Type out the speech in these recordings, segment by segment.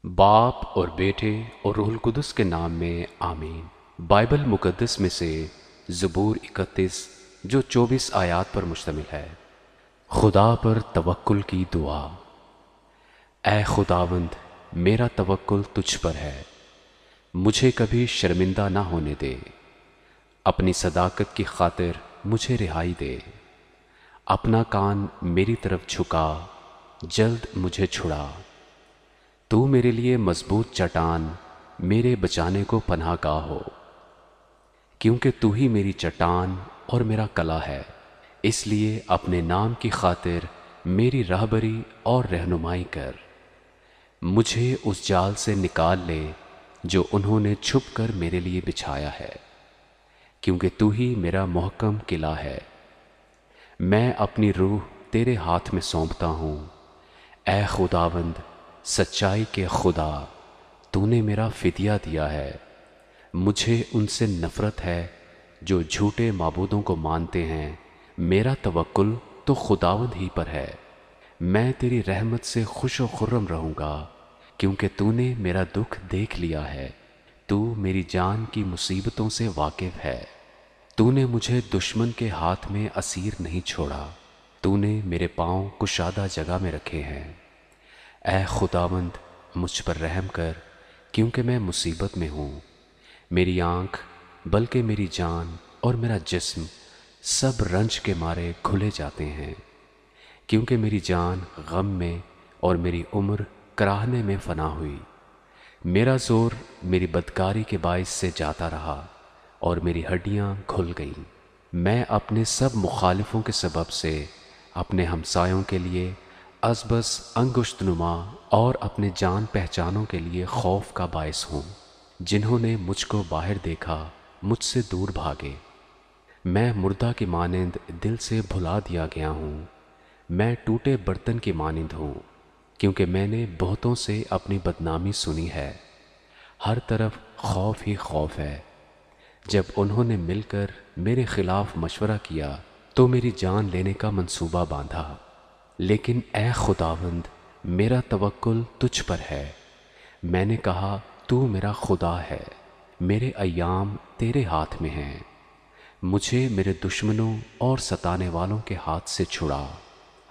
باپ اور بیٹے اور روح القدس کے نام میں آمین۔ بائبل مقدس میں سے زبور 31 جو 24 آیات پر مشتمل ہے۔ خدا پر توکل کی دعا۔ اے خداوند، میرا توکل تجھ پر ہے، مجھے کبھی شرمندہ نہ ہونے دے، اپنی صداقت کی خاطر مجھے رہائی دے، اپنا کان میری طرف جھکا، جلد مجھے چھڑا۔ تو میرے لیے مضبوط چٹان، میرے بچانے کو پناہ گاہ ہو، کیونکہ تو ہی میری چٹان اور میرا قلعہ ہے، اس لیے اپنے نام کی خاطر میری راہبری اور رہنمائی کر۔ مجھے اس جال سے نکال لے جو انہوں نے چھپ کر میرے لیے بچھایا ہے، کیونکہ تو ہی میرا محکم قلعہ ہے۔ میں اپنی روح تیرے ہاتھ میں سونپتا ہوں۔ اے خداوند، سچائی کے خدا، تو نے میرا فدیہ دیا ہے۔ مجھے ان سے نفرت ہے جو جھوٹے معبودوں کو مانتے ہیں۔ میرا توکل تو خداوند ہی پر ہے۔ میں تیری رحمت سے خوش و خرم رہوں گا، کیونکہ تو نے میرا دکھ دیکھ لیا ہے۔ تو میری جان کی مصیبتوں سے واقف ہے۔ تو نے مجھے دشمن کے ہاتھ میں اسیر نہیں چھوڑا۔ تو نے میرے پاؤں کشادہ جگہ میں رکھے ہیں۔ اے خداوند، مجھ پر رحم کر، کیونکہ میں مصیبت میں ہوں۔ میری آنکھ بلکہ میری جان اور میرا جسم سب رنج کے مارے کھلے جاتے ہیں، کیونکہ میری جان غم میں اور میری عمر کراہنے میں فنا ہوئی۔ میرا زور میری بدکاری کے باعث سے جاتا رہا اور میری ہڈیاں کھل گئیں۔ میں اپنے سب مخالفوں کے سبب سے اپنے ہمسایوں کے لیے ازبس انگشت نما اور اپنے جان پہچانوں کے لیے خوف کا باعث ہوں۔ جنہوں نے مجھ کو باہر دیکھا مجھ سے دور بھاگے۔ میں مردہ کی مانند دل سے بھلا دیا گیا ہوں۔ میں ٹوٹے برتن کی مانند ہوں، کیونکہ میں نے بہتوں سے اپنی بدنامی سنی ہے۔ ہر طرف خوف ہی خوف ہے۔ جب انہوں نے مل کر میرے خلاف مشورہ کیا تو میری جان لینے کا منصوبہ باندھا۔ لیکن اے خداوند، میرا توکل تجھ پر ہے۔ میں نے کہا تو میرا خدا ہے، میرے ایام تیرے ہاتھ میں ہیں۔ مجھے میرے دشمنوں اور ستانے والوں کے ہاتھ سے چھڑا۔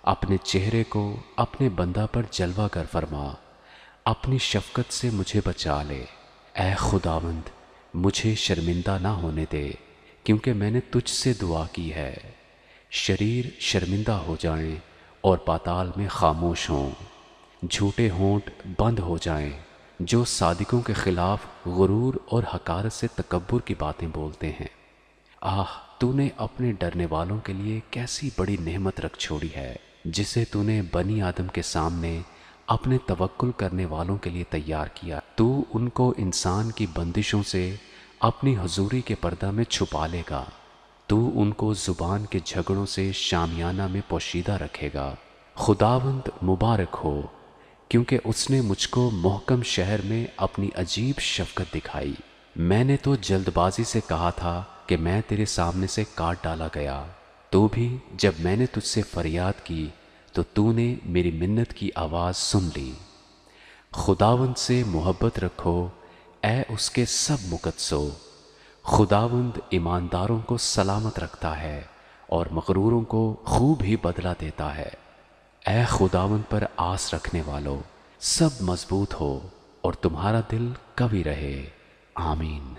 اپنے چہرے کو اپنے بندہ پر جلوہ کر فرما، اپنی شفقت سے مجھے بچا لے۔ اے خداوند، مجھے شرمندہ نہ ہونے دے، کیونکہ میں نے تجھ سے دعا کی ہے۔ شریر شرمندہ ہو جائیں اور پاتال میں خاموش ہوں۔ جھوٹے ہونٹ بند ہو جائیں جو صادقوں کے خلاف غرور اور حقارت سے تکبر کی باتیں بولتے ہیں۔ آہ، تو نے اپنے ڈرنے والوں کے لیے کیسی بڑی نعمت رکھ چھوڑی ہے، جسے تو نے بنی آدم کے سامنے اپنے توکل کرنے والوں کے لیے تیار کیا۔ تو ان کو انسان کی بندشوں سے اپنی حضوری کے پردہ میں چھپا لے گا۔ تو ان کو زبان کے جھگڑوں سے شامیانہ میں پوشیدہ رکھے گا۔ خداوند مبارک ہو، کیونکہ اس نے مجھ کو محکم شہر میں اپنی عجیب شفقت دکھائی۔ میں نے تو جلد بازی سے کہا تھا کہ میں تیرے سامنے سے کاٹ ڈالا گیا، تو بھی جب میں نے تجھ سے فریاد کی تو نے میری منت کی آواز سن لی۔ خداوند سے محبت رکھو اے اس کے سب مقدسو۔ خداوند ایمانداروں کو سلامت رکھتا ہے اور مغروروں کو خوب ہی بدلہ دیتا ہے۔ اے خداوند پر آس رکھنے والو، سب مضبوط ہو اور تمہارا دل قوی رہے۔ آمین۔